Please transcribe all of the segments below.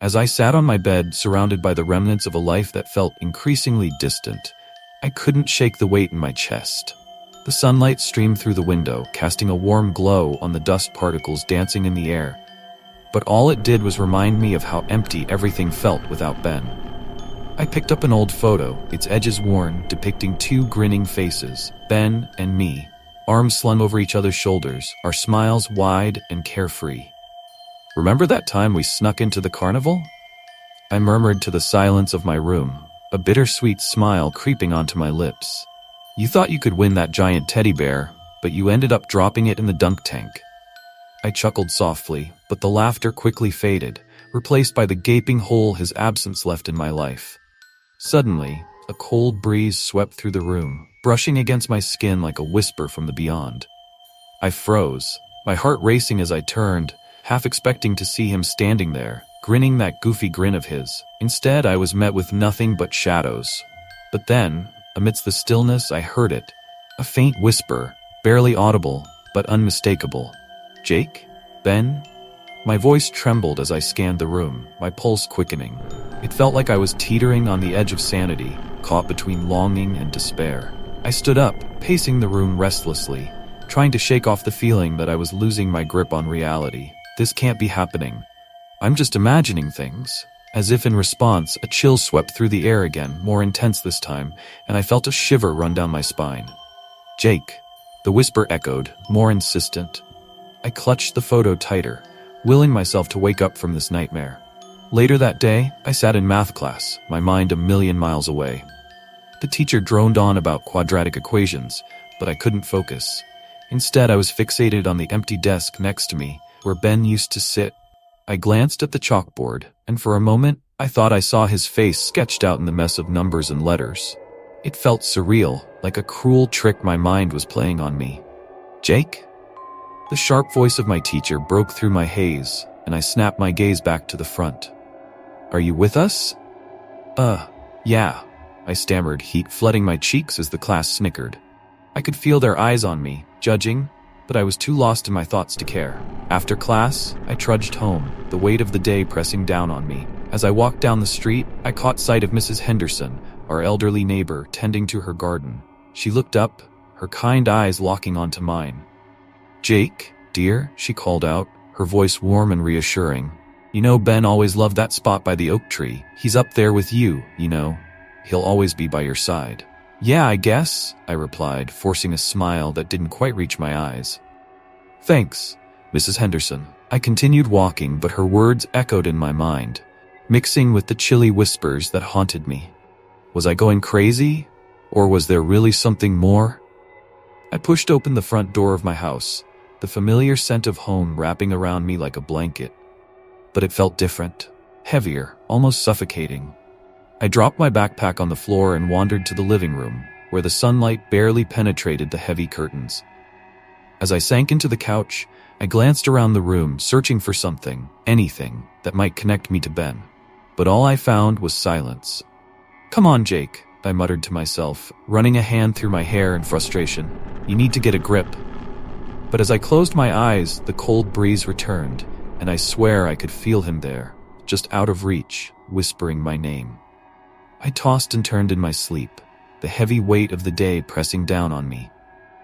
As I sat on my bed, surrounded by the remnants of a life that felt increasingly distant, I couldn't shake the weight in my chest. The sunlight streamed through the window, casting a warm glow on the dust particles dancing in the air. But all it did was remind me of how empty everything felt without Ben. I picked up an old photo, its edges worn, depicting two grinning faces, Ben and me, arms slung over each other's shoulders, our smiles wide and carefree. "Remember that time we snuck into the carnival?" I murmured to the silence of my room, a bittersweet smile creeping onto my lips. "You thought you could win that giant teddy bear, but you ended up dropping it in the dunk tank." I chuckled softly, but the laughter quickly faded, replaced by the gaping hole his absence left in my life. Suddenly, a cold breeze swept through the room, brushing against my skin like a whisper from the beyond. I froze, my heart racing as I turned, half expecting to see him standing there, grinning that goofy grin of his. Instead, I was met with nothing but shadows. But then, amidst the stillness, I heard it, a faint whisper, barely audible, but unmistakable. "Jake? Ben?" My voice trembled as I scanned the room, my pulse quickening. It felt like I was teetering on the edge of sanity, caught between longing and despair. I stood up, pacing the room restlessly, trying to shake off the feeling that I was losing my grip on reality. This can't be happening. I'm just imagining things. As if in response, a chill swept through the air again, more intense this time, and I felt a shiver run down my spine. "Jake," the whisper echoed, more insistent. I clutched the photo tighter, willing myself to wake up from this nightmare. Later that day, I sat in math class, my mind a million miles away. The teacher droned on about quadratic equations, but I couldn't focus. Instead, I was fixated on the empty desk next to me, where Ben used to sit. I glanced at the chalkboard, and for a moment, I thought I saw his face sketched out in the mess of numbers and letters. It felt surreal, like a cruel trick my mind was playing on me. "Jake?" The sharp voice of my teacher broke through my haze, and I snapped my gaze back to the front. "Are you with us?" Yeah," I stammered, heat flooding my cheeks as the class snickered. I could feel their eyes on me, judging, but I was too lost in my thoughts to care. After class, I trudged home, the weight of the day pressing down on me. As I walked down the street, I caught sight of Mrs. Henderson, our elderly neighbor, tending to her garden. She looked up, her kind eyes locking onto mine. "Jake, dear," she called out, her voice warm and reassuring. "You know Ben always loved that spot by the oak tree. He's up there with you, you know. He'll always be by your side." "Yeah, I guess," I replied, forcing a smile that didn't quite reach my eyes. "Thanks, Mrs. Henderson." I continued walking, but her words echoed in my mind, mixing with the chilly whispers that haunted me. Was I going crazy? Or was there really something more? I pushed open the front door of my house, the familiar scent of home wrapping around me like a blanket. But it felt different, heavier, almost suffocating. I dropped my backpack on the floor and wandered to the living room, where the sunlight barely penetrated the heavy curtains. As I sank into the couch, I glanced around the room, searching for something, anything, that might connect me to Ben. But all I found was silence. "Come on, Jake," I muttered to myself, running a hand through my hair in frustration. "You need to get a grip." But as I closed my eyes, the cold breeze returned, and I swear I could feel him there, just out of reach, whispering my name. I tossed and turned in my sleep, the heavy weight of the day pressing down on me.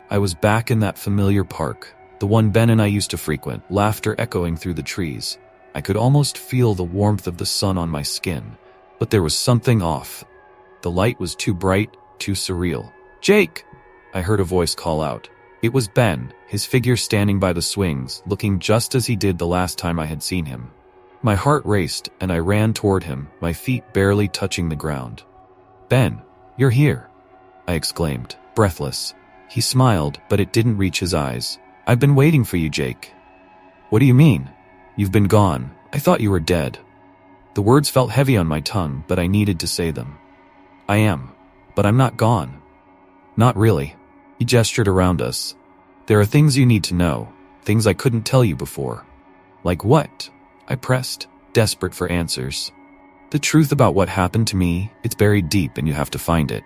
I was back in that familiar park, the one Ben and I used to frequent, laughter echoing through the trees. I could almost feel the warmth of the sun on my skin, but there was something off. The light was too bright, too surreal. "Jake!" I heard a voice call out. It was Ben, his figure standing by the swings, looking just as he did the last time I had seen him. My heart raced, and I ran toward him, my feet barely touching the ground. "Ben, you're here," I exclaimed, breathless. He smiled, but it didn't reach his eyes. "I've been waiting for you, Jake." "What do you mean? You've been gone. I thought you were dead." The words felt heavy on my tongue, but I needed to say them. "I am, but I'm not gone." "Not really." He gestured around us. "There are things you need to know, things I couldn't tell you before." "Like what?" I pressed, desperate for answers. "The truth about what happened to me, it's buried deep and you have to find it.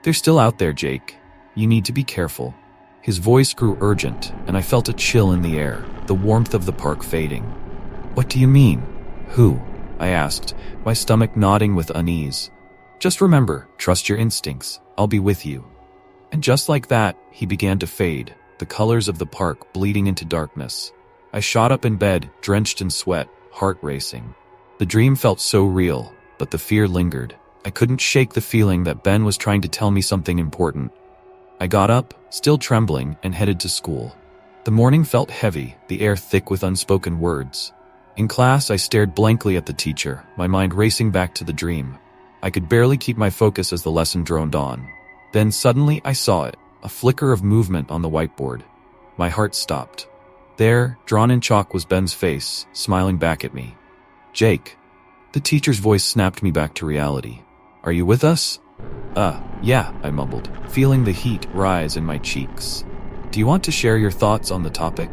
They're still out there, Jake. You need to be careful." His voice grew urgent, and I felt a chill in the air, the warmth of the park fading. "What do you mean? Who?" I asked, my stomach nodding with unease. Just remember, trust your instincts. I'll be with you. And just like that, he began to fade, the colors of the park bleeding into darkness. I shot up in bed, drenched in sweat, heart racing. The dream felt so real, but the fear lingered. I couldn't shake the feeling that Ben was trying to tell me something important. I got up, still trembling, and headed to school. The morning felt heavy, the air thick with unspoken words. In class, I stared blankly at the teacher, my mind racing back to the dream. I could barely keep my focus as the lesson droned on. Then suddenly I saw it, a flicker of movement on the whiteboard. My heart stopped. There, drawn in chalk, was Ben's face, smiling back at me. Jake. The teacher's voice snapped me back to reality. Are you with us? Yeah, I mumbled, feeling the heat rise in my cheeks. Do you want to share your thoughts on the topic?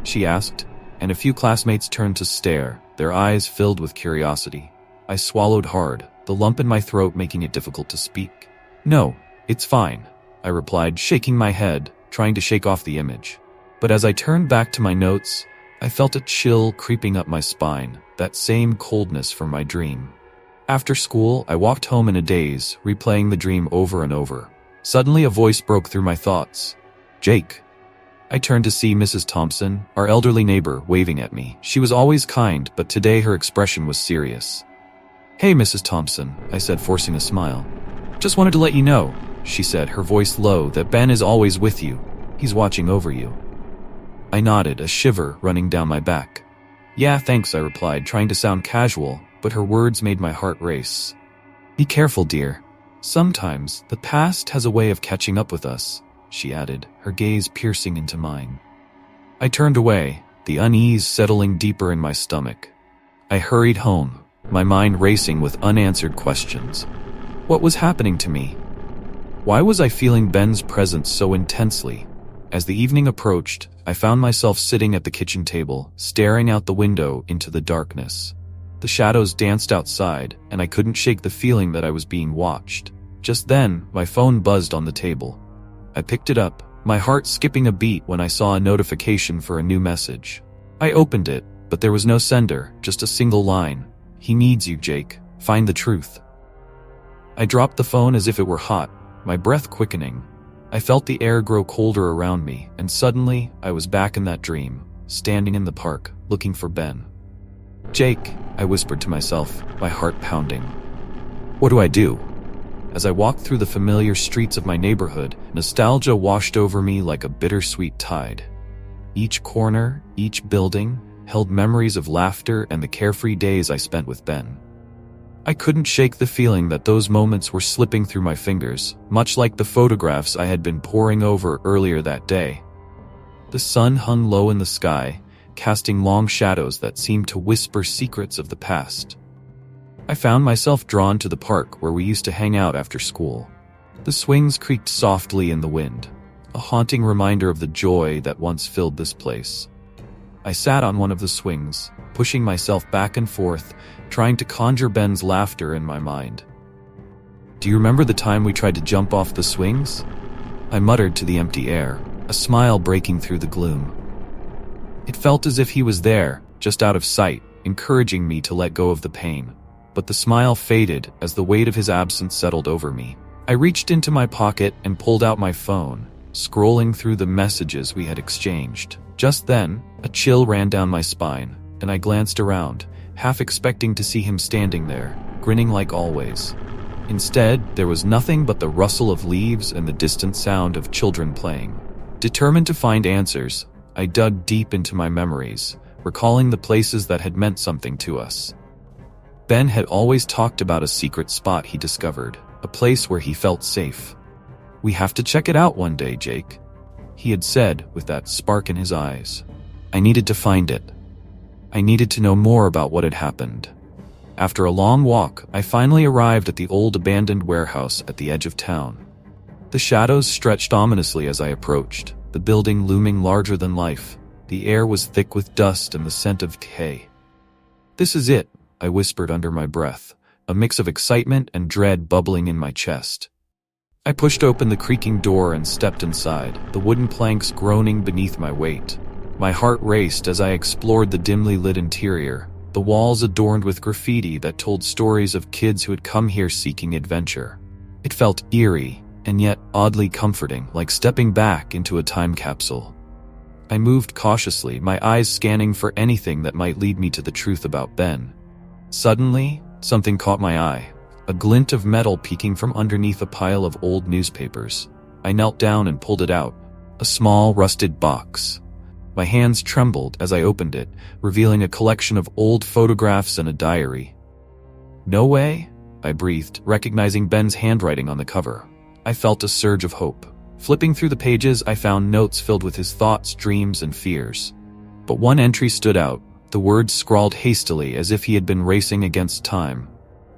She asked, and a few classmates turned to stare, their eyes filled with curiosity. I swallowed hard, the lump in my throat making it difficult to speak. No, it's fine, I replied, shaking my head, trying to shake off the image. But as I turned back to my notes, I felt a chill creeping up my spine, that same coldness from my dream. After school, I walked home in a daze, replaying the dream over and over. Suddenly, a voice broke through my thoughts. Jake. I turned to see Mrs. Thompson, our elderly neighbor, waving at me. She was always kind, but today her expression was serious. Hey, Mrs. Thompson, I said, forcing a smile. Just wanted to let you know, she said, her voice low, that Ben is always with you. He's watching over you. I nodded, a shiver running down my back. Yeah, thanks, I replied, trying to sound casual, but her words made my heart race. Be careful, dear. Sometimes the past has a way of catching up with us, she added, her gaze piercing into mine. I turned away, the unease settling deeper in my stomach. I hurried home, my mind racing with unanswered questions. What was happening to me? Why was I feeling Ben's presence so intensely? As the evening approached, I found myself sitting at the kitchen table, staring out the window into the darkness. The shadows danced outside, and I couldn't shake the feeling that I was being watched. Just then, my phone buzzed on the table. I picked it up, my heart skipping a beat when I saw a notification for a new message. I opened it, but there was no sender, just a single line. He needs you, Jake. Find the truth. I dropped the phone as if it were hot, my breath quickening. I felt the air grow colder around me, and suddenly, I was back in that dream, standing in the park, looking for Ben. Jake, I whispered to myself, my heart pounding. What do I do? As I walked through the familiar streets of my neighborhood, nostalgia washed over me like a bittersweet tide. Each corner, each building, held memories of laughter and the carefree days I spent with Ben. I couldn't shake the feeling that those moments were slipping through my fingers, much like the photographs I had been poring over earlier that day. The sun hung low in the sky, casting long shadows that seemed to whisper secrets of the past. I found myself drawn to the park where we used to hang out after school. The swings creaked softly in the wind, a haunting reminder of the joy that once filled this place. I sat on one of the swings, pushing myself back and forth, trying to conjure Ben's laughter in my mind. Do you remember the time we tried to jump off the swings? I muttered to the empty air, a smile breaking through the gloom. It felt as if he was there, just out of sight, encouraging me to let go of the pain. But the smile faded as the weight of his absence settled over me. I reached into my pocket and pulled out my phone, scrolling through the messages we had exchanged. Just then, a chill ran down my spine, and I glanced around, half expecting to see him standing there, grinning like always. Instead, there was nothing but the rustle of leaves and the distant sound of children playing. Determined to find answers, I dug deep into my memories, recalling the places that had meant something to us. Ben had always talked about a secret spot he discovered, a place where he felt safe. We have to check it out one day, Jake, he had said with that spark in his eyes. I needed to find it. I needed to know more about what had happened. After a long walk, I finally arrived at the old abandoned warehouse at the edge of town. The shadows stretched ominously as I approached, the building looming larger than life. The air was thick with dust and the scent of hay. This is it, I whispered under my breath, a mix of excitement and dread bubbling in my chest. I pushed open the creaking door and stepped inside, the wooden planks groaning beneath my weight. My heart raced as I explored the dimly lit interior, the walls adorned with graffiti that told stories of kids who had come here seeking adventure. It felt eerie, and yet oddly comforting, like stepping back into a time capsule. I moved cautiously, my eyes scanning for anything that might lead me to the truth about Ben. Suddenly, something caught my eye, a glint of metal peeking from underneath a pile of old newspapers. I knelt down and pulled it out, a small, rusted box. My hands trembled as I opened it, revealing a collection of old photographs and a diary. "No way," I breathed, recognizing Ben's handwriting on the cover. I felt a surge of hope. Flipping through the pages, I found notes filled with his thoughts, dreams, and fears. But one entry stood out, the words scrawled hastily as if he had been racing against time.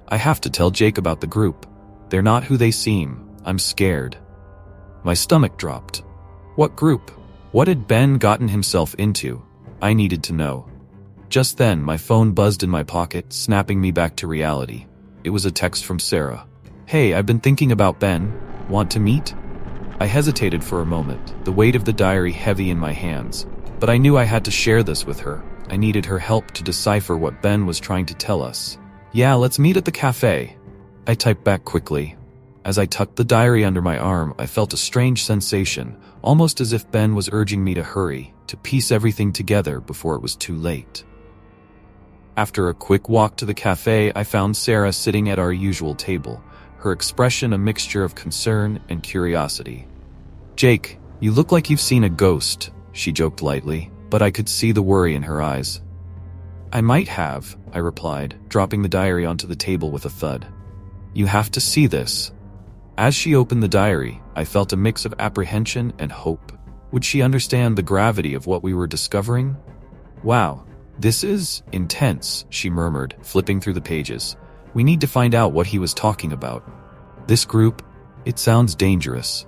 "I have to tell Jake about the group. They're not who they seem. I'm scared." My stomach dropped. What group? What had Ben gotten himself into? I needed to know. Just then, my phone buzzed in my pocket, snapping me back to reality. It was a text from Sarah. "Hey, I've been thinking about Ben. Want to meet?" I hesitated for a moment, the weight of the diary heavy in my hands. But I knew I had to share this with her. I needed her help to decipher what Ben was trying to tell us. "Yeah, let's meet at the cafe." I typed back quickly. As I tucked the diary under my arm, I felt a strange sensation, almost as if Ben was urging me to hurry, to piece everything together before it was too late. After a quick walk to the cafe, I found Sarah sitting at our usual table, her expression a mixture of concern and curiosity. "Jake, you look like you've seen a ghost," she joked lightly, but I could see the worry in her eyes. "I might have," I replied, dropping the diary onto the table with a thud. "You have to see this." As she opened the diary, I felt a mix of apprehension and hope. Would she understand the gravity of what we were discovering? "Wow, this is intense," she murmured, flipping through the pages. "We need to find out what he was talking about. This group, it sounds dangerous."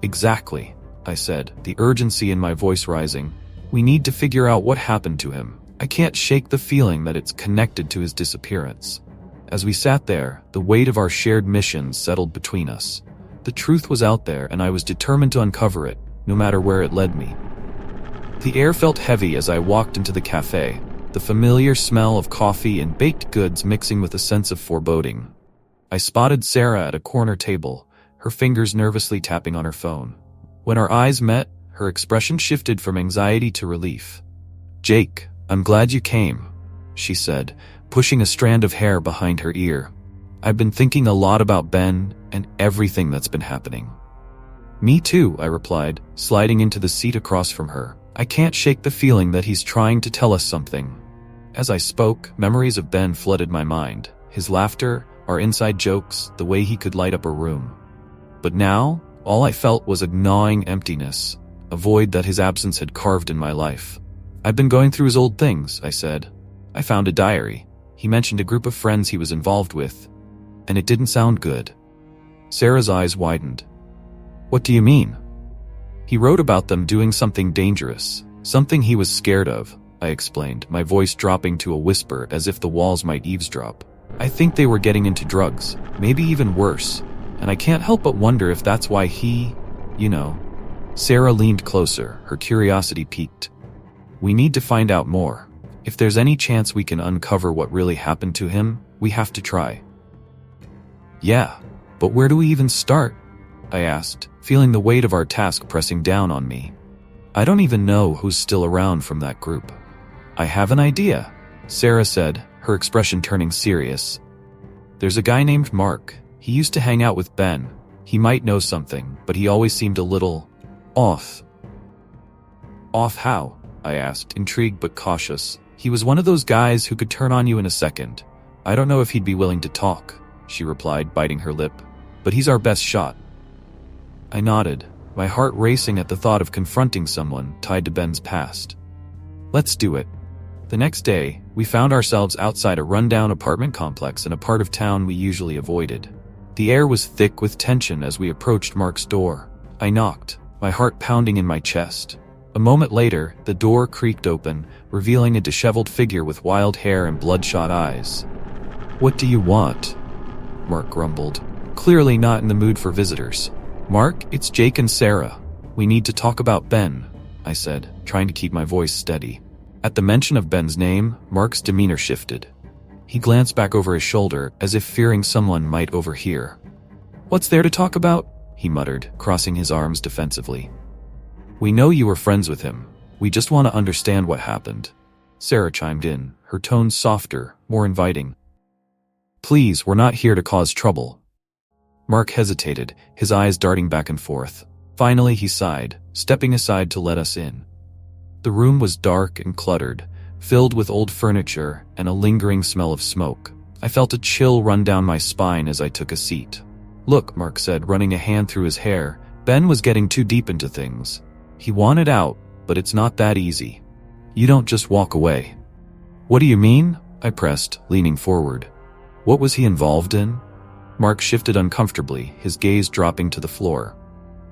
"Exactly," I said, the urgency in my voice rising. "We need to figure out what happened to him. I can't shake the feeling that it's connected to his disappearance." As we sat there, the weight of our shared mission settled between us. The truth was out there, and I was determined to uncover it, no matter where it led me. The air felt heavy as I walked into the cafe, the familiar smell of coffee and baked goods mixing with a sense of foreboding. I spotted Sarah at a corner table, her fingers nervously tapping on her phone. When our eyes met, her expression shifted from anxiety to relief. "Jake, I'm glad you came," she said, pushing a strand of hair behind her ear. "I've been thinking a lot about Ben and everything that's been happening." "Me too," I replied, sliding into the seat across from her. "I can't shake the feeling that he's trying to tell us something." As I spoke, memories of Ben flooded my mind. His laughter, our inside jokes, the way he could light up a room. But now, all I felt was a gnawing emptiness, a void that his absence had carved in my life. "I've been going through his old things," I said. "I found a diary. He mentioned a group of friends he was involved with, and it didn't sound good." Sarah's eyes widened. "What do you mean?" "He wrote about them doing something dangerous, something he was scared of," I explained, my voice dropping to a whisper as if the walls might eavesdrop. "I think they were getting into drugs, maybe even worse, and I can't help but wonder if that's why he, you know." Sarah leaned closer, her curiosity piqued. "We need to find out more. If there's any chance we can uncover what really happened to him, we have to try." "Yeah, but where do we even start?" I asked, feeling the weight of our task pressing down on me. "I don't even know who's still around from that group." "I have an idea," Sarah said, her expression turning serious. "There's a guy named Mark. He used to hang out with Ben. He might know something, but he always seemed a little off." "Off how?" I asked, intrigued but cautious. "He was one of those guys who could turn on you in a second. I don't know if he'd be willing to talk," she replied, biting her lip. "But he's our best shot." I nodded, my heart racing at the thought of confronting someone tied to Ben's past. "Let's do it." The next day, we found ourselves outside a rundown apartment complex in a part of town we usually avoided. The air was thick with tension as we approached Mark's door. I knocked, my heart pounding in my chest. A moment later, the door creaked open, revealing a disheveled figure with wild hair and bloodshot eyes. "What do you want?" Mark grumbled, clearly not in the mood for visitors. "Mark, it's Jake and Sarah. We need to talk about Ben," I said, trying to keep my voice steady. At the mention of Ben's name, Mark's demeanor shifted. He glanced back over his shoulder as if fearing someone might overhear. "What's there to talk about?" he muttered, crossing his arms defensively. "We know you were friends with him. We just want to understand what happened." Sarah chimed in, her tone softer, more inviting. "Please, we're not here to cause trouble." Mark hesitated, his eyes darting back and forth. Finally he sighed, stepping aside to let us in. The room was dark and cluttered, filled with old furniture and a lingering smell of smoke. I felt a chill run down my spine as I took a seat. "Look," Mark said, running a hand through his hair, "Ben was getting too deep into things. He wanted out, but it's not that easy. You don't just walk away." "What do you mean?" I pressed, leaning forward. "What was he involved in?" Mark shifted uncomfortably, his gaze dropping to the floor.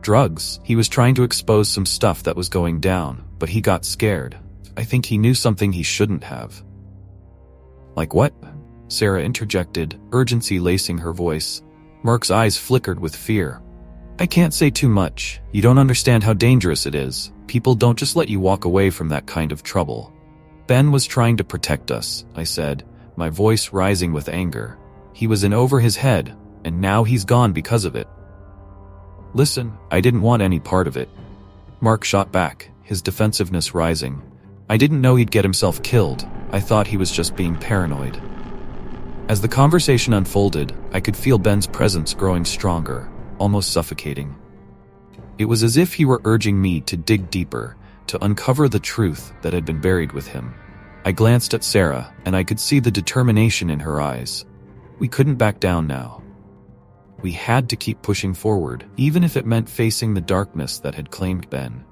"Drugs. He was trying to expose some stuff that was going down, but he got scared. I think he knew something he shouldn't have." "Like what?" Sarah interjected, urgency lacing her voice. Mark's eyes flickered with fear. "I can't say too much. You don't understand how dangerous it is. People don't just let you walk away from that kind of trouble." "Ben was trying to protect us," I said, my voice rising with anger. "He was in over his head, and now he's gone because of it." "Listen, I didn't want any part of it." Mark shot back, his defensiveness rising. "I didn't know he'd get himself killed. I thought he was just being paranoid." As the conversation unfolded, I could feel Ben's presence growing stronger, almost suffocating. It was as if he were urging me to dig deeper, to uncover the truth that had been buried with him. I glanced at Sarah, and I could see the determination in her eyes. We couldn't back down now. We had to keep pushing forward, even if it meant facing the darkness that had claimed Ben.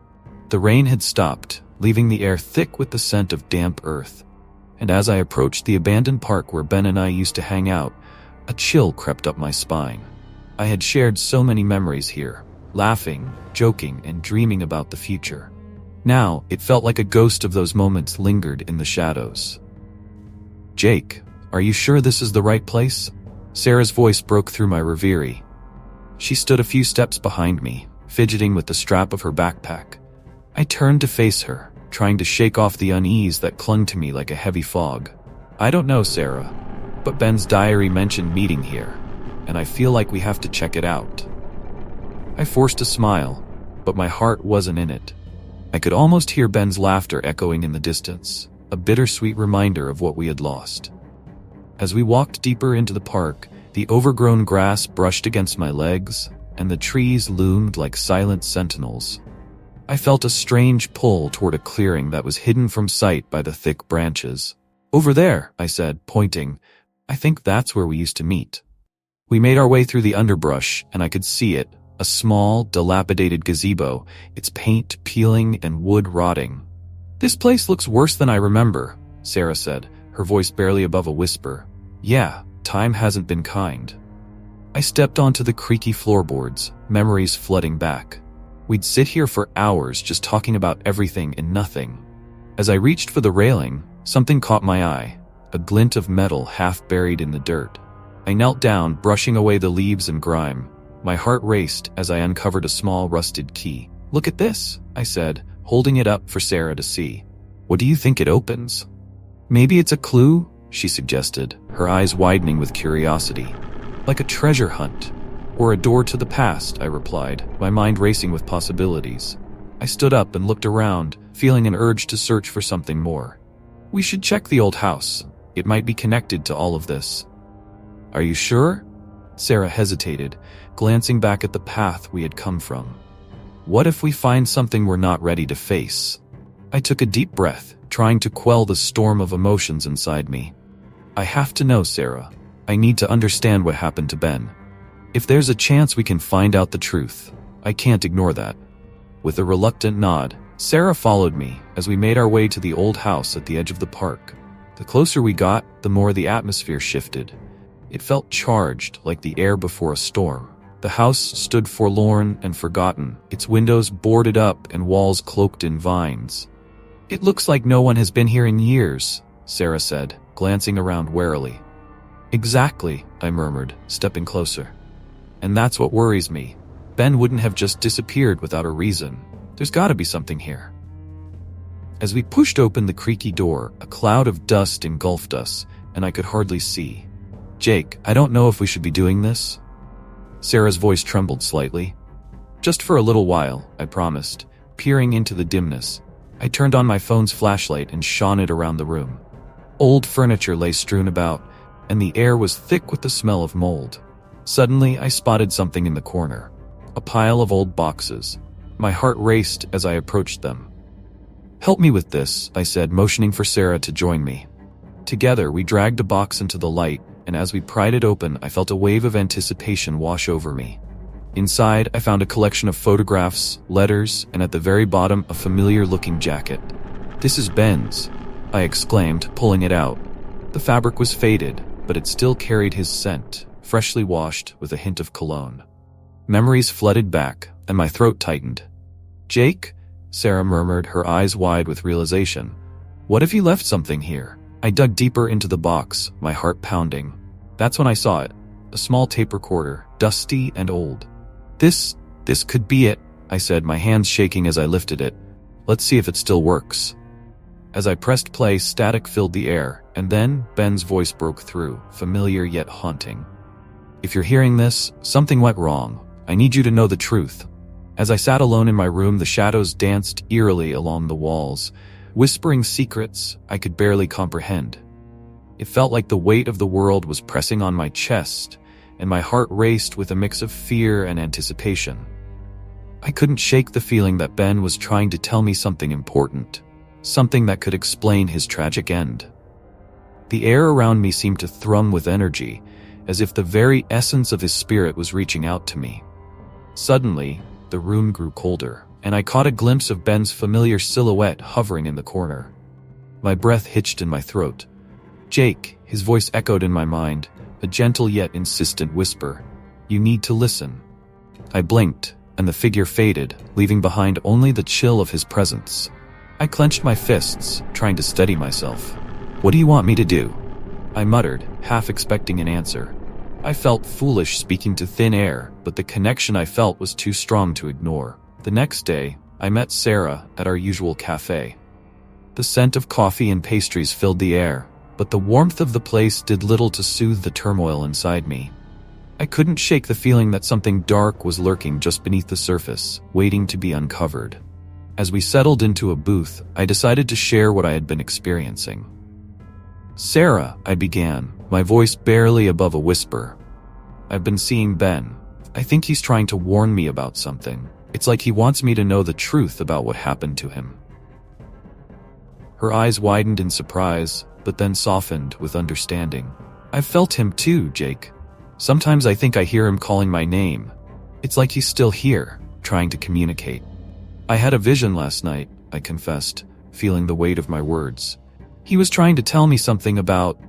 The rain had stopped, leaving the air thick with the scent of damp earth. And as I approached the abandoned park where Ben and I used to hang out, a chill crept up my spine. I had shared so many memories here, laughing, joking, and dreaming about the future. Now, it felt like a ghost of those moments lingered in the shadows. "Jake, are you sure this is the right place?" Sarah's voice broke through my reverie. She stood a few steps behind me, fidgeting with the strap of her backpack. I turned to face her, trying to shake off the unease that clung to me like a heavy fog. "I don't know, Sarah, but Ben's diary mentioned meeting here, and I feel like we have to check it out." I forced a smile, but my heart wasn't in it. I could almost hear Ben's laughter echoing in the distance, a bittersweet reminder of what we had lost. As we walked deeper into the park, the overgrown grass brushed against my legs, and the trees loomed like silent sentinels. I felt a strange pull toward a clearing that was hidden from sight by the thick branches. "Over there," I said, pointing. "I think that's where we used to meet." We made our way through the underbrush, and I could see it, a small, dilapidated gazebo, its paint peeling and wood rotting. "This place looks worse than I remember," Sarah said, her voice barely above a whisper. "Yeah, time hasn't been kind." I stepped onto the creaky floorboards, memories flooding back. We'd sit here for hours just talking about everything and nothing. As I reached for the railing, something caught my eye, a glint of metal half buried in the dirt. I knelt down, brushing away the leaves and grime. My heart raced as I uncovered a small rusted key. "Look at this," I said, holding it up for Sarah to see. "What do you think it opens?" "Maybe it's a clue," she suggested, her eyes widening with curiosity. "Like a treasure hunt. Or a door to the past," I replied, my mind racing with possibilities. I stood up and looked around, feeling an urge to search for something more. "We should check the old house. It might be connected to all of this." "Are you sure?" Sarah hesitated, glancing back at the path we had come from. "What if we find something we're not ready to face?" I took a deep breath, trying to quell the storm of emotions inside me. "I have to know, Sarah. I need to understand what happened to Ben. If there's a chance we can find out the truth, I can't ignore that." With a reluctant nod, Sarah followed me as we made our way to the old house at the edge of the park. The closer we got, the more the atmosphere shifted. It felt charged, like the air before a storm. The house stood forlorn and forgotten, its windows boarded up and walls cloaked in vines. "It looks like no one has been here in years," Sarah said, glancing around warily. "Exactly," I murmured, stepping closer. "And that's what worries me. Ben wouldn't have just disappeared without a reason. There's gotta be something here." As we pushed open the creaky door, a cloud of dust engulfed us, and I could hardly see. "Jake, I don't know if we should be doing this." Sarah's voice trembled slightly. "Just for a little while," I promised, peering into the dimness. I turned on my phone's flashlight and shone it around the room. Old furniture lay strewn about, and the air was thick with the smell of mold. Suddenly, I spotted something in the corner. A pile of old boxes. My heart raced as I approached them. "Help me with this," I said, motioning for Sarah to join me. Together, we dragged a box into the light, and as we pried it open, I felt a wave of anticipation wash over me. Inside, I found a collection of photographs, letters, and at the very bottom, a familiar-looking jacket. "This is Ben's," I exclaimed, pulling it out. The fabric was faded, but it still carried his scent, freshly washed with a hint of cologne. Memories flooded back, and my throat tightened. "Jake?" Sarah murmured, her eyes wide with realization. "What if he left something here?" I dug deeper into the box, my heart pounding. That's when I saw it. A small tape recorder, dusty and old. This could be it," I said, my hands shaking as I lifted it. "Let's see if it still works." As I pressed play, static filled the air, and then Ben's voice broke through, familiar yet haunting. "If you're hearing this, something went wrong. I need you to know the truth." As I sat alone in my room, the shadows danced eerily along the walls, whispering secrets I could barely comprehend. It felt like the weight of the world was pressing on my chest, and my heart raced with a mix of fear and anticipation. I couldn't shake the feeling that Ben was trying to tell me something important, something that could explain his tragic end. The air around me seemed to thrum with energy, as if the very essence of his spirit was reaching out to me. Suddenly, the room grew colder, and I caught a glimpse of Ben's familiar silhouette hovering in the corner. My breath hitched in my throat. "Jake," his voice echoed in my mind, a gentle yet insistent whisper. "You need to listen." I blinked, and the figure faded, leaving behind only the chill of his presence. I clenched my fists, trying to steady myself. "What do you want me to do?" I muttered, half expecting an answer. I felt foolish speaking to thin air, but the connection I felt was too strong to ignore. The next day, I met Sarah at our usual cafe. The scent of coffee and pastries filled the air, but the warmth of the place did little to soothe the turmoil inside me. I couldn't shake the feeling that something dark was lurking just beneath the surface, waiting to be uncovered. As we settled into a booth, I decided to share what I had been experiencing. "Sarah," I began, my voice barely above a whisper. "I've been seeing Ben. I think he's trying to warn me about something. It's like he wants me to know the truth about what happened to him." Her eyes widened in surprise, but then softened with understanding. "I've felt him too, Jake. Sometimes I think I hear him calling my name. It's like he's still here, trying to communicate." "I had a vision last night," I confessed, feeling the weight of my words. "He was trying to tell me something about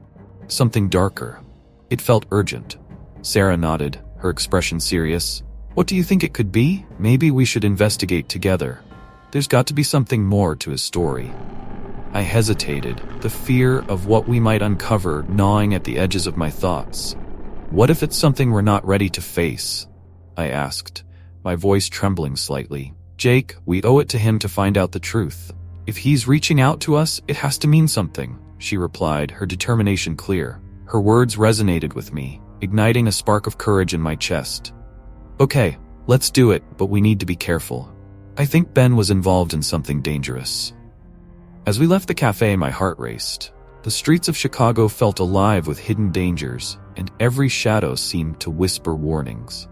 something darker. It felt urgent." Sarah nodded, her expression serious. "What do you think it could be? Maybe we should investigate together. There's got to be something more to his story." I hesitated, the fear of what we might uncover gnawing at the edges of my thoughts. "What if it's something we're not ready to face?" I asked, my voice trembling slightly. "Jake, we owe it to him to find out the truth. If he's reaching out to us, it has to mean something," she replied, her determination clear. Her words resonated with me, igniting a spark of courage in my chest. "Okay, let's do it, but we need to be careful. I think Ben was involved in something dangerous." As we left the cafe, my heart raced. The streets of Chicago felt alive with hidden dangers, and every shadow seemed to whisper warnings.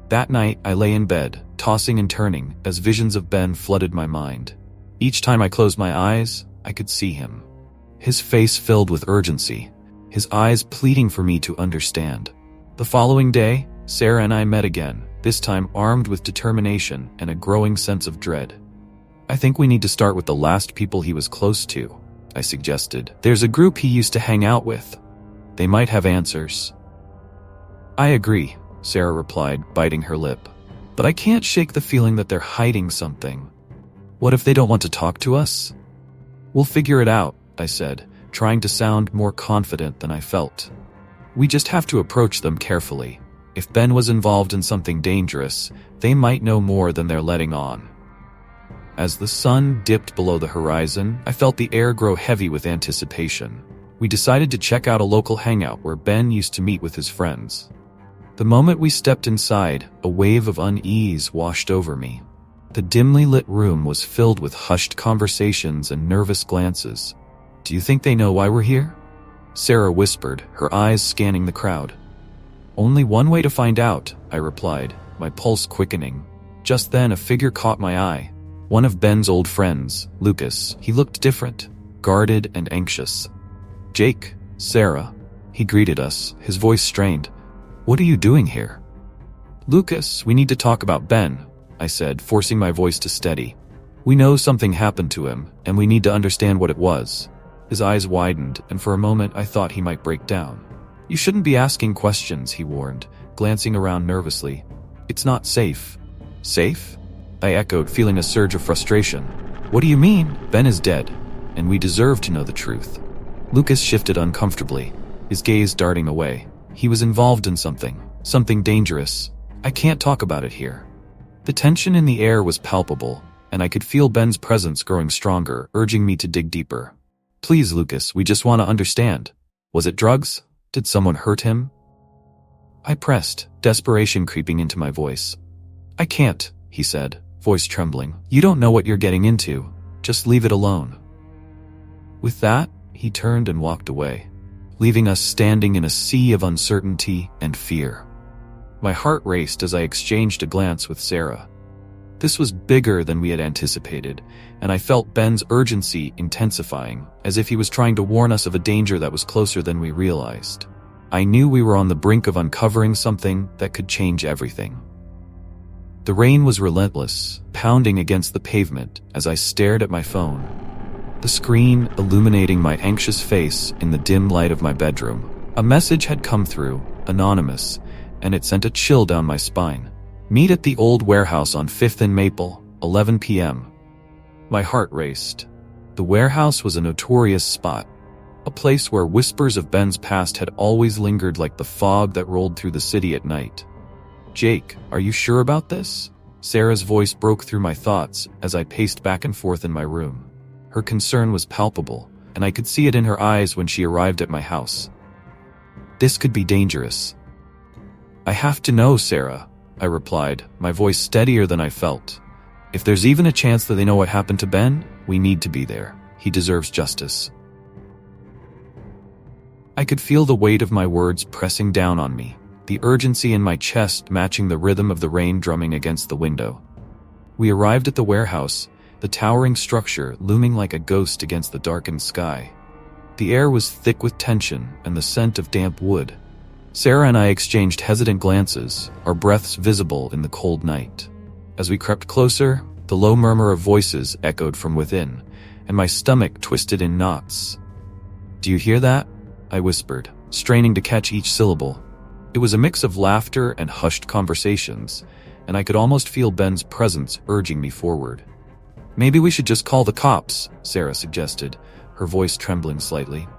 That night, I lay in bed, tossing and turning, as visions of Ben flooded my mind. Each time I closed my eyes, I could see him. His face filled with urgency, his eyes pleading for me to understand. The following day, Sarah and I met again, this time armed with determination and a growing sense of dread. "I think we need to start with the last people he was close to," I suggested. "There's a group he used to hang out with. They might have answers." "I agree," Sarah replied, biting her lip. "But I can't shake the feeling that they're hiding something. What if they don't want to talk to us?" "We'll figure it out," I said, trying to sound more confident than I felt. "We just have to approach them carefully. If Ben was involved in something dangerous, they might know more than they're letting on." As the sun dipped below the horizon, I felt the air grow heavy with anticipation. We decided to check out a local hangout where Ben used to meet with his friends. The moment we stepped inside, a wave of unease washed over me. The dimly lit room was filled with hushed conversations and nervous glances. "Do you think they know why we're here?" Sarah whispered, her eyes scanning the crowd. "Only one way to find out," I replied, my pulse quickening. Just then, a figure caught my eye. One of Ben's old friends, Lucas. He looked different, guarded and anxious. "Jake, Sarah," he greeted us, his voice strained. "What are you doing here?" "Lucas, we need to talk about Ben," I said, forcing my voice to steady. "We know something happened to him, and we need to understand what it was." His eyes widened, and for a moment I thought he might break down. "You shouldn't be asking questions," he warned, glancing around nervously. "It's not safe." "Safe?" I echoed, feeling a surge of frustration. "What do you mean? Ben is dead, and we deserve to know the truth." Lucas shifted uncomfortably, his gaze darting away. He was involved in something dangerous. "I can't talk about it here." The tension in the air was palpable, and I could feel Ben's presence growing stronger, urging me to dig deeper. "Please, Lucas, we just want to understand. Was it drugs? Did someone hurt him?" I pressed, desperation creeping into my voice. "I can't," he said, voice trembling. "You don't know what you're getting into. Just leave it alone." With that, he turned and walked away, leaving us standing in a sea of uncertainty and fear. My heart raced as I exchanged a glance with Sarah. This was bigger than we had anticipated, and I felt Ben's urgency intensifying, as if he was trying to warn us of a danger that was closer than we realized. I knew we were on the brink of uncovering something that could change everything. The rain was relentless, pounding against the pavement as I stared at my phone, the screen illuminating my anxious face in the dim light of my bedroom. A message had come through, anonymous, and it sent a chill down my spine. "Meet at the old warehouse on 5th and Maple, 11 p.m. My heart raced. The warehouse was a notorious spot, a place where whispers of Ben's past had always lingered like the fog that rolled through the city at night. "Jake, are you sure about this?" Sarah's voice broke through my thoughts as I paced back and forth in my room. Her concern was palpable, and I could see it in her eyes when she arrived at my house. "This could be dangerous." "I have to know, Sarah," I replied, my voice steadier than I felt. "If there's even a chance that they know what happened to Ben, we need to be there. He deserves justice." I could feel the weight of my words pressing down on me, the urgency in my chest matching the rhythm of the rain drumming against the window. We arrived at the warehouse, the towering structure looming like a ghost against the darkened sky. The air was thick with tension and the scent of damp wood. Sarah and I exchanged hesitant glances, our breaths visible in the cold night. As we crept closer, the low murmur of voices echoed from within, and my stomach twisted in knots. "Do you hear that?" I whispered, straining to catch each syllable. It was a mix of laughter and hushed conversations, and I could almost feel Ben's presence urging me forward. "Maybe we should just call the cops," Sarah suggested, her voice trembling slightly.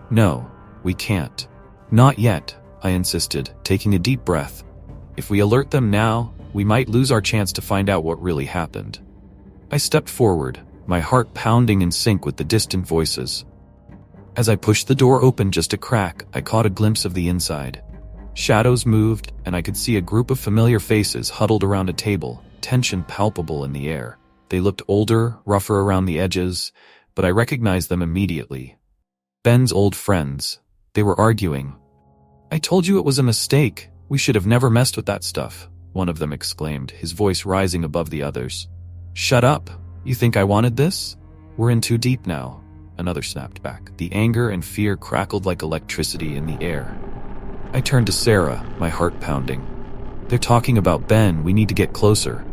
"No, we can't. Not yet," I insisted, taking a deep breath. "If we alert them now, we might lose our chance to find out what really happened." I stepped forward, my heart pounding in sync with the distant voices. As I pushed the door open just a crack, I caught a glimpse of the inside. Shadows moved, and I could see a group of familiar faces huddled around a table, tension palpable in the air. They looked older, rougher around the edges, but I recognized them immediately. Ben's old friends. They were arguing. "I told you it was a mistake. We should have never messed with that stuff," one of them exclaimed, his voice rising above the others. "Shut up. You think I wanted this? We're in too deep now," another snapped back. The anger and fear crackled like electricity in the air. I turned to Sarah, my heart pounding. "They're talking about Ben. We need to get closer."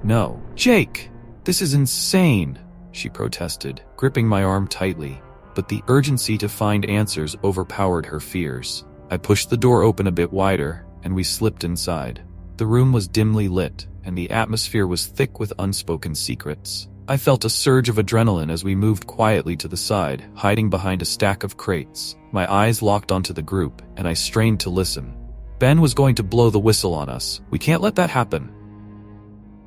"No. Jake, this is insane," she protested, gripping my arm tightly. But the urgency to find answers overpowered her fears. I pushed the door open a bit wider, and we slipped inside. The room was dimly lit, and the atmosphere was thick with unspoken secrets. I felt a surge of adrenaline as we moved quietly to the side, hiding behind a stack of crates. My eyes locked onto the group, and I strained to listen. Ben was going to blow the whistle on us. We can't let that happen.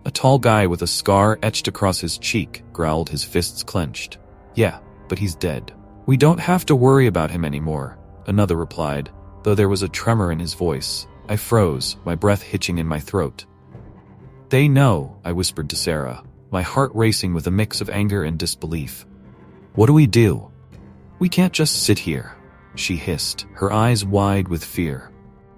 A tall guy with a scar etched across his cheek growled, his fists clenched. Yeah, but he's dead. We don't have to worry about him anymore, another replied, though there was a tremor in his voice. I froze, my breath hitching in my throat. They know, I whispered to Sarah, my heart racing with a mix of anger and disbelief. What do we do? We can't just sit here, she hissed, her eyes wide with fear.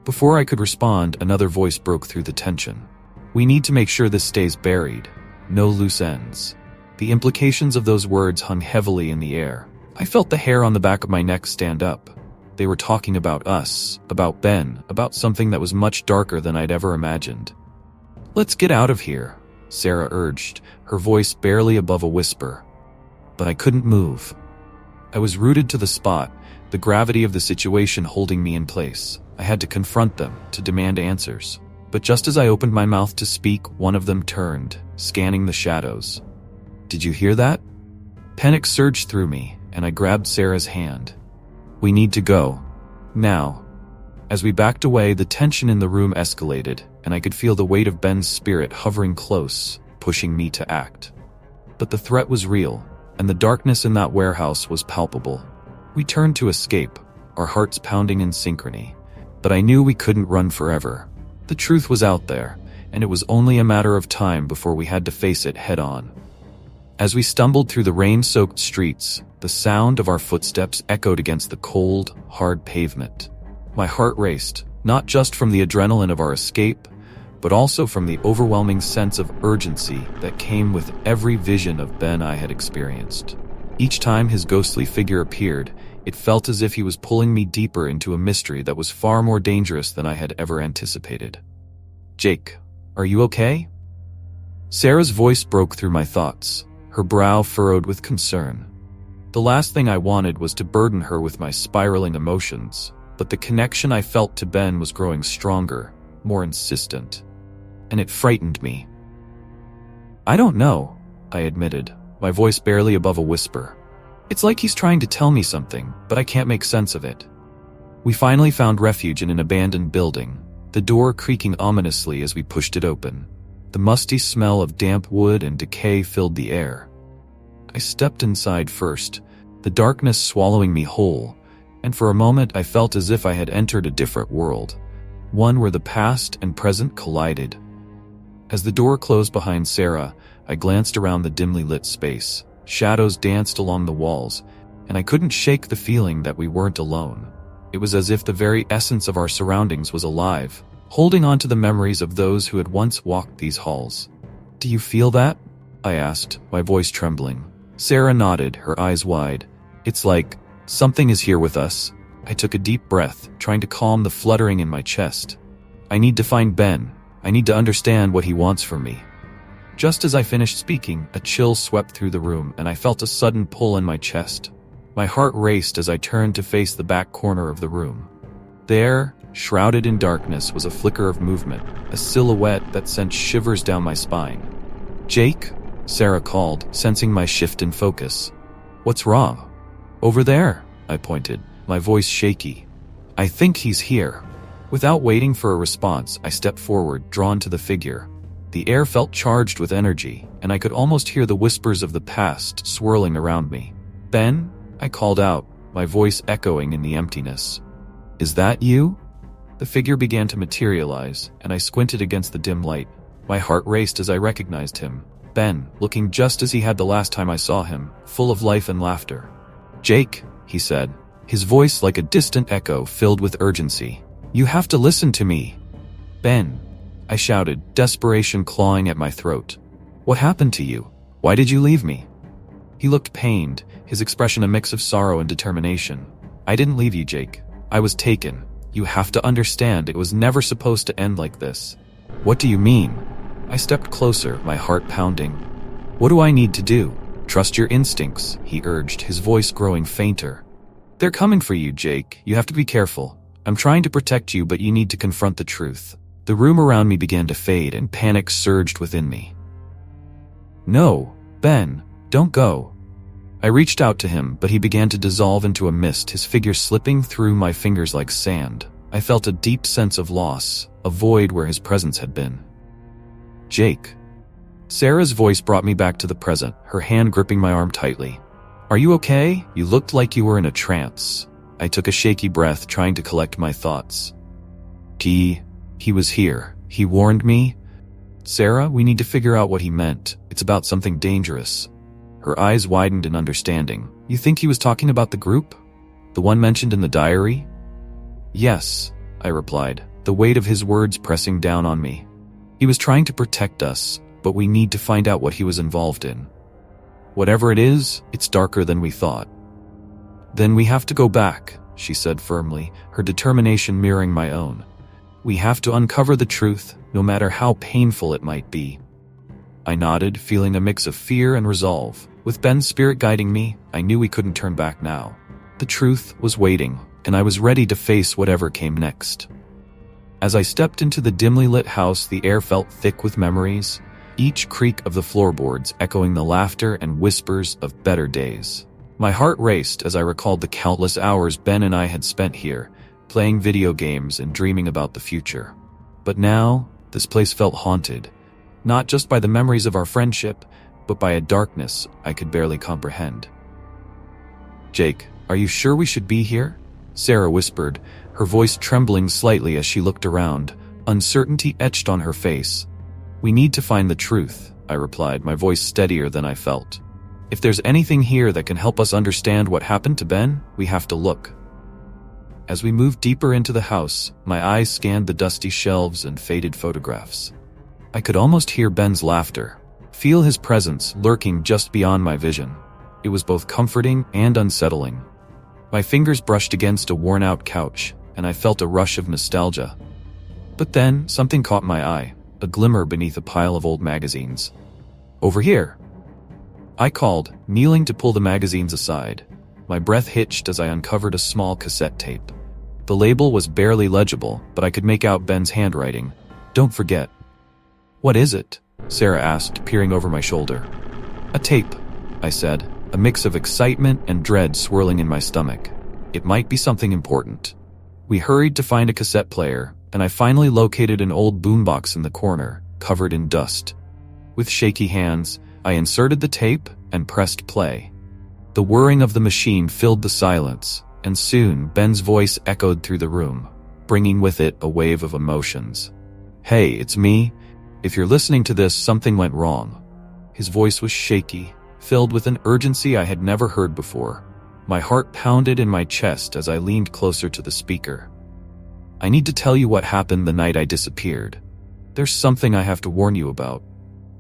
Before I could respond, another voice broke through the tension. We need to make sure this stays buried. No loose ends. The implications of those words hung heavily in the air. I felt the hair on the back of my neck stand up. They were talking about us, about Ben, about something that was much darker than I'd ever imagined. Let's get out of here, Sarah urged, her voice barely above a whisper. But I couldn't move. I was rooted to the spot, the gravity of the situation holding me in place. I had to confront them, to demand answers. But just as I opened my mouth to speak, one of them turned, scanning the shadows. Did you hear that? Panic surged through me, and I grabbed Sarah's hand. We need to go. Now. As we backed away, the tension in the room escalated, and I could feel the weight of Ben's spirit hovering close, pushing me to act. But the threat was real, and the darkness in that warehouse was palpable. We turned to escape, our hearts pounding in synchrony. But I knew we couldn't run forever. The truth was out there, and it was only a matter of time before we had to face it head-on. As we stumbled through the rain-soaked streets, the sound of our footsteps echoed against the cold, hard pavement. My heart raced, not just from the adrenaline of our escape, but also from the overwhelming sense of urgency that came with every vision of Ben I had experienced. Each time his ghostly figure appeared, it felt as if he was pulling me deeper into a mystery that was far more dangerous than I had ever anticipated. Jake, are you okay? Sarah's voice broke through my thoughts, her brow furrowed with concern. The last thing I wanted was to burden her with my spiraling emotions, but the connection I felt to Ben was growing stronger, more insistent, and it frightened me. I don't know, I admitted, my voice barely above a whisper. It's like he's trying to tell me something, but I can't make sense of it. We finally found refuge in an abandoned building, the door creaking ominously as we pushed it open. The musty smell of damp wood and decay filled the air. I stepped inside first, the darkness swallowing me whole, and for a moment I felt as if I had entered a different world, one where the past and present collided. As the door closed behind Sarah, I glanced around the dimly lit space. Shadows danced along the walls, and I couldn't shake the feeling that we weren't alone. It was as if the very essence of our surroundings was alive, holding on to the memories of those who had once walked these halls. Do you feel that? I asked, my voice trembling. Sarah nodded, her eyes wide. It's like, something is here with us. I took a deep breath, trying to calm the fluttering in my chest. I need to find Ben. I need to understand what he wants from me. Just as I finished speaking, a chill swept through the room and I felt a sudden pull in my chest. My heart raced as I turned to face the back corner of the room. There, shrouded in darkness, was a flicker of movement, a silhouette that sent shivers down my spine. Jake? Sarah called, sensing my shift in focus. What's wrong? Over there, I pointed, my voice shaky. I think he's here. Without waiting for a response, I stepped forward, drawn to the figure. The air felt charged with energy, and I could almost hear the whispers of the past swirling around me. Ben? I called out, my voice echoing in the emptiness. Is that you? The figure began to materialize, and I squinted against the dim light. My heart raced as I recognized him. Ben, looking just as he had the last time I saw him, full of life and laughter. Jake, he said, his voice like a distant echo filled with urgency. You have to listen to me. Ben, I shouted, desperation clawing at my throat. What happened to you? Why did you leave me? He looked pained, his expression a mix of sorrow and determination. I didn't leave you, Jake. I was taken. You have to understand, it was never supposed to end like this. What do you mean? I stepped closer, my heart pounding. What do I need to do? Trust your instincts, he urged, his voice growing fainter. They're coming for you, Jake. You have to be careful. I'm trying to protect you, but you need to confront the truth. The room around me began to fade and panic surged within me. No, Ben, don't go. I reached out to him, but he began to dissolve into a mist, his figure slipping through my fingers like sand. I felt a deep sense of loss, a void where his presence had been. Jake. Sarah's voice brought me back to the present, her hand gripping my arm tightly. "Are you okay? You looked like you were in a trance." I took a shaky breath, trying to collect my thoughts. He was here. He warned me. "Sarah, we need to figure out what he meant. It's about something dangerous." Her eyes widened in understanding. "You think he was talking about the group? The one mentioned in the diary?" "Yes," I replied, the weight of his words pressing down on me. "He was trying to protect us, but we need to find out what he was involved in. Whatever it is, it's darker than we thought." "Then we have to go back," she said firmly, her determination mirroring my own. "We have to uncover the truth, no matter how painful it might be." I nodded, feeling a mix of fear and resolve. With Ben's spirit guiding me, I knew we couldn't turn back now. The truth was waiting, and I was ready to face whatever came next. As I stepped into the dimly lit house, the air felt thick with memories, each creak of the floorboards echoing the laughter and whispers of better days. My heart raced as I recalled the countless hours Ben and I had spent here, playing video games and dreaming about the future. But now, this place felt haunted, not just by the memories of our friendship, but by a darkness I could barely comprehend. "Jake, are you sure we should be here?" Sarah whispered, her voice trembling slightly as she looked around, uncertainty etched on her face. "We need to find the truth," I replied, my voice steadier than I felt. "If there's anything here that can help us understand what happened to Ben, we have to look." As we moved deeper into the house, my eyes scanned the dusty shelves and faded photographs. I could almost hear Ben's laughter, feel his presence lurking just beyond my vision. It was both comforting and unsettling. My fingers brushed against a worn-out couch, and I felt a rush of nostalgia. But then, something caught my eye, a glimmer beneath a pile of old magazines. "Over here!" I called, kneeling to pull the magazines aside. My breath hitched as I uncovered a small cassette tape. The label was barely legible, but I could make out Ben's handwriting. "Don't forget." "What is it?" Sarah asked, peering over my shoulder. "A tape," I said, a mix of excitement and dread swirling in my stomach. It might be something important. We hurried to find a cassette player, and I finally located an old boombox in the corner, covered in dust. With shaky hands, I inserted the tape and pressed play. The whirring of the machine filled the silence, and soon Ben's voice echoed through the room, bringing with it a wave of emotions. "Hey, it's me. If you're listening to this, something went wrong." His voice was shaky, filled with an urgency I had never heard before. My heart pounded in my chest as I leaned closer to the speaker. "I need to tell you what happened the night I disappeared. There's something I have to warn you about."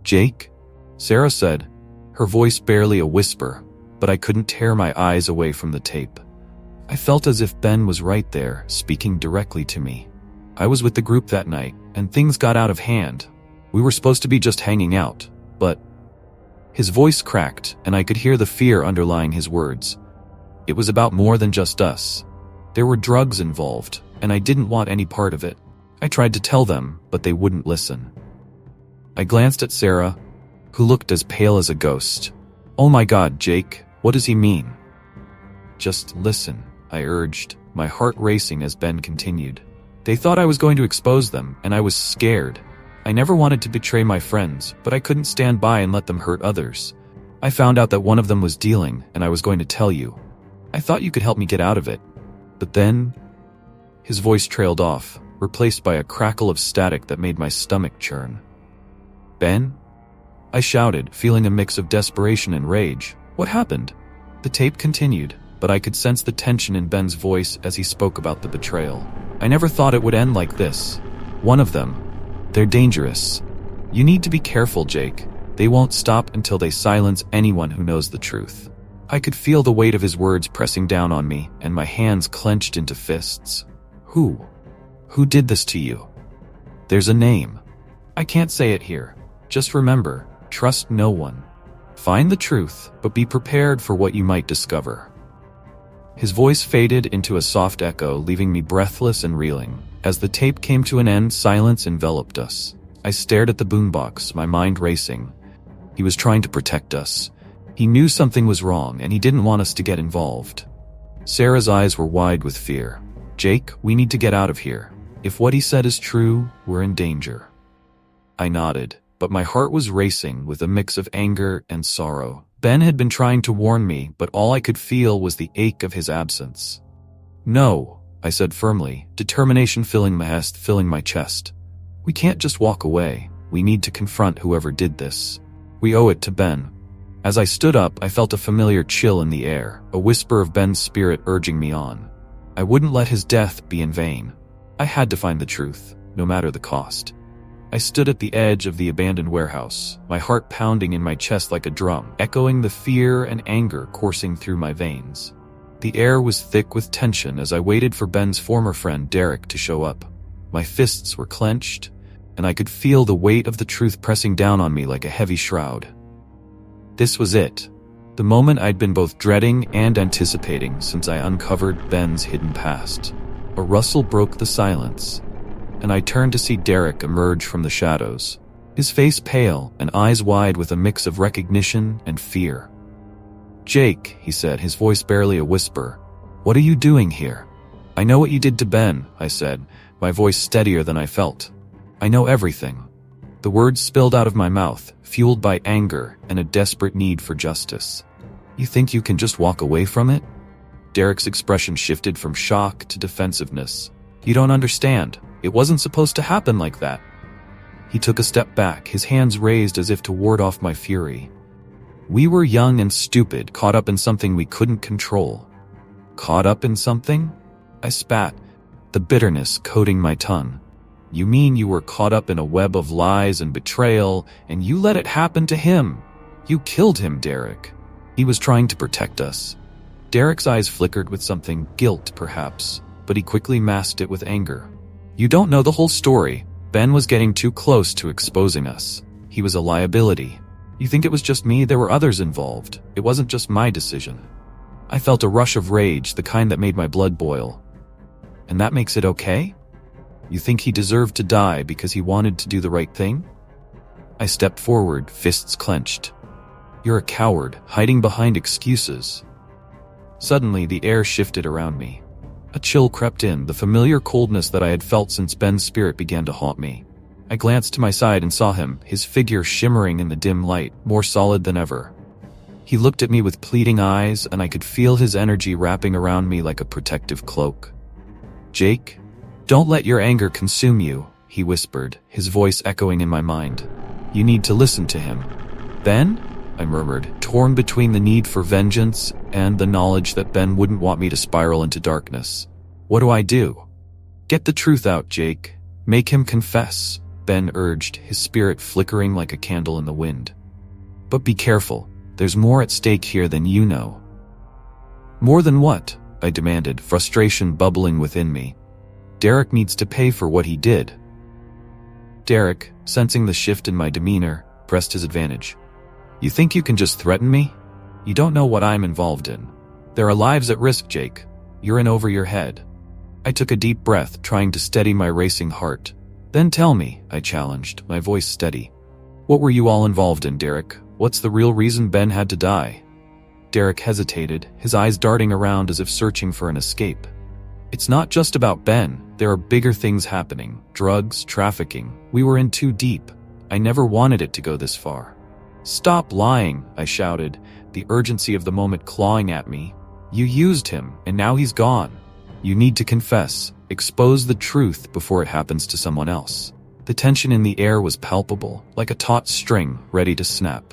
"Jake?" Sarah said, her voice barely a whisper, but I couldn't tear my eyes away from the tape. I felt as if Ben was right there, speaking directly to me. I was with the group that night, and things got out of hand. We were supposed to be just hanging out, but... His voice cracked, and I could hear the fear underlying his words. It was about more than just us. There were drugs involved, and I didn't want any part of it. I tried to tell them, but they wouldn't listen. I glanced at Sarah, who looked as pale as a ghost. "Oh my God, Jake, what does he mean?" "Just listen," I urged, my heart racing as Ben continued. "They thought I was going to expose them, and I was scared. I never wanted to betray my friends, but I couldn't stand by and let them hurt others. I found out that one of them was dealing, and I was going to tell you. I thought you could help me get out of it. But then..." His voice trailed off, replaced by a crackle of static that made my stomach churn. "Ben?" I shouted, feeling a mix of desperation and rage. "What happened?" The tape continued, but I could sense the tension in Ben's voice as he spoke about the betrayal. "I never thought it would end like this. One of them. They're dangerous. You need to be careful, Jake. They won't stop until they silence anyone who knows the truth." I could feel the weight of his words pressing down on me, and my hands clenched into fists. Who? Who did this to you?" "There's a name. I can't say it here. Just remember, trust no one. Find the truth, but be prepared for what you might discover." His voice faded into a soft echo, leaving me breathless and reeling. As the tape came to an end, silence enveloped us. I stared at the boombox, my mind racing. He was trying to protect us. He knew something was wrong, and he didn't want us to get involved. Sarah's eyes were wide with fear. "Jake, we need to get out of here. If what he said is true, we're in danger." I nodded, but my heart was racing with a mix of anger and sorrow. Ben had been trying to warn me, but all I could feel was the ache of his absence. "No," I said firmly, determination filling my chest. "We can't just walk away. We need to confront whoever did this. We owe it to Ben." As I stood up, I felt a familiar chill in the air, a whisper of Ben's spirit urging me on. I wouldn't let his death be in vain. I had to find the truth, no matter the cost. I stood at the edge of the abandoned warehouse, my heart pounding in my chest like a drum, echoing the fear and anger coursing through my veins. The air was thick with tension as I waited for Ben's former friend Derek to show up. My fists were clenched, and I could feel the weight of the truth pressing down on me like a heavy shroud. This was it, the moment I'd been both dreading and anticipating since I uncovered Ben's hidden past. A rustle broke the silence, and I turned to see Derek emerge from the shadows, his face pale and eyes wide with a mix of recognition and fear. "Jake," he said, his voice barely a whisper, "what are you doing here?" "I know what you did to Ben," I said, my voice steadier than I felt. "I know everything." The words spilled out of my mouth, fueled by anger and a desperate need for justice. "You think you can just walk away from it?" Derek's expression shifted from shock to defensiveness. "You don't understand. It wasn't supposed to happen like that." He took a step back, his hands raised as if to ward off my fury. "We were young and stupid, caught up in something we couldn't control." "Caught up in something?" I spat, the bitterness coating my tongue. "You mean you were caught up in a web of lies and betrayal, and you let it happen to him? You killed him, Derek. He was trying to protect us." Derek's eyes flickered with something, guilt perhaps, but he quickly masked it with anger. "You don't know the whole story. Ben was getting too close to exposing us. He was a liability. You think it was just me? There were others involved. It wasn't just my decision." I felt a rush of rage, the kind that made my blood boil. "And that makes it okay? You think he deserved to die because he wanted to do the right thing?" I stepped forward, fists clenched. "You're a coward, hiding behind excuses." Suddenly, the air shifted around me. A chill crept in, the familiar coldness that I had felt since Ben's spirit began to haunt me. I glanced to my side and saw him, his figure shimmering in the dim light, more solid than ever. He looked at me with pleading eyes, and I could feel his energy wrapping around me like a protective cloak. "Jake, don't let your anger consume you," he whispered, his voice echoing in my mind. "You need to listen to him." "Ben?" I murmured, torn between the need for vengeance and the knowledge that Ben wouldn't want me to spiral into darkness. "What do I do?" "Get the truth out, Jake. Make him confess," Ben urged, his spirit flickering like a candle in the wind. "But be careful. There's more at stake here than you know." "More than what?" I demanded, frustration bubbling within me. "Derek needs to pay for what he did." Derek, sensing the shift in my demeanor, pressed his advantage. "You think you can just threaten me? You don't know what I'm involved in. There are lives at risk, Jake. You're in over your head." I took a deep breath, trying to steady my racing heart. "Then tell me," I challenged, my voice steady. "What were you all involved in, Derek? What's the real reason Ben had to die?" Derek hesitated, his eyes darting around as if searching for an escape. "It's not just about Ben. There are bigger things happening. Drugs, trafficking. We were in too deep. I never wanted it to go this far." "Stop lying," I shouted, the urgency of the moment clawing at me. "You used him, and now he's gone. You need to confess, expose the truth before it happens to someone else." The tension in the air was palpable, like a taut string ready to snap.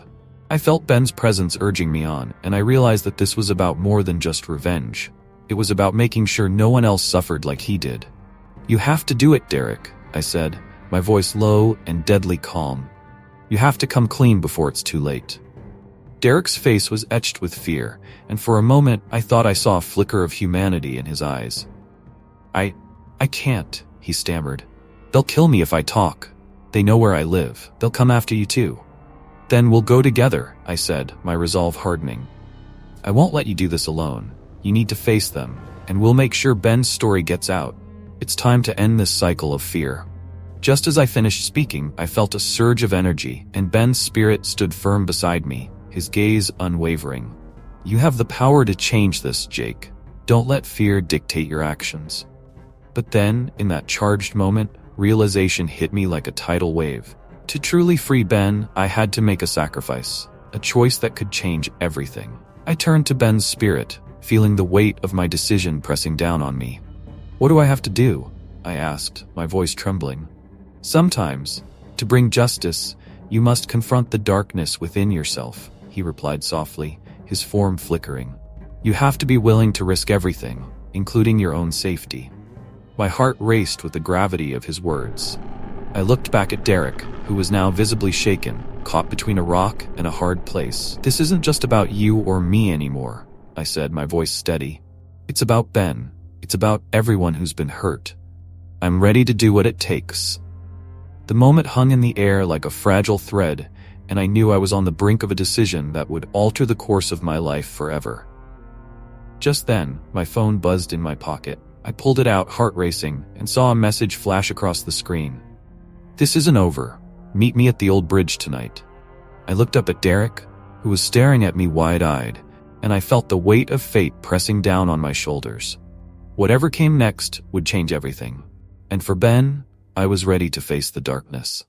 I felt Ben's presence urging me on, and I realized that this was about more than just revenge. It was about making sure no one else suffered like he did. "You have to do it, Derek," I said, my voice low and deadly calm. "You have to come clean before it's too late." Derek's face was etched with fear, and for a moment I thought I saw a flicker of humanity in his eyes. I can't," he stammered. "They'll kill me if I talk. They know where I live. They'll come after you too." "Then we'll go together," I said, my resolve hardening. "I won't let you do this alone. You need to face them, and we'll make sure Ben's story gets out. It's time to end this cycle of fear." Just as I finished speaking, I felt a surge of energy, and Ben's spirit stood firm beside me, his gaze unwavering. "You have the power to change this, Jake. Don't let fear dictate your actions." But then, in that charged moment, realization hit me like a tidal wave. To truly free Ben, I had to make a sacrifice, a choice that could change everything. I turned to Ben's spirit, feeling the weight of my decision pressing down on me. "What do I have to do?" I asked, my voice trembling. "Sometimes, to bring justice, you must confront the darkness within yourself," he replied softly, his form flickering. "You have to be willing to risk everything, including your own safety." My heart raced with the gravity of his words. I looked back at Derek, who was now visibly shaken, caught between a rock and a hard place. "This isn't just about you or me anymore," I said, my voice steady. "It's about Ben. It's about everyone who's been hurt. I'm ready to do what it takes." The moment hung in the air like a fragile thread, and I knew I was on the brink of a decision that would alter the course of my life forever. Just then, my phone buzzed in my pocket. I pulled it out, heart racing, and saw a message flash across the screen. "This isn't over. Meet me at the old bridge tonight." I looked up at Derek, who was staring at me wide-eyed, and I felt the weight of fate pressing down on my shoulders. Whatever came next would change everything. And for Ben, I was ready to face the darkness.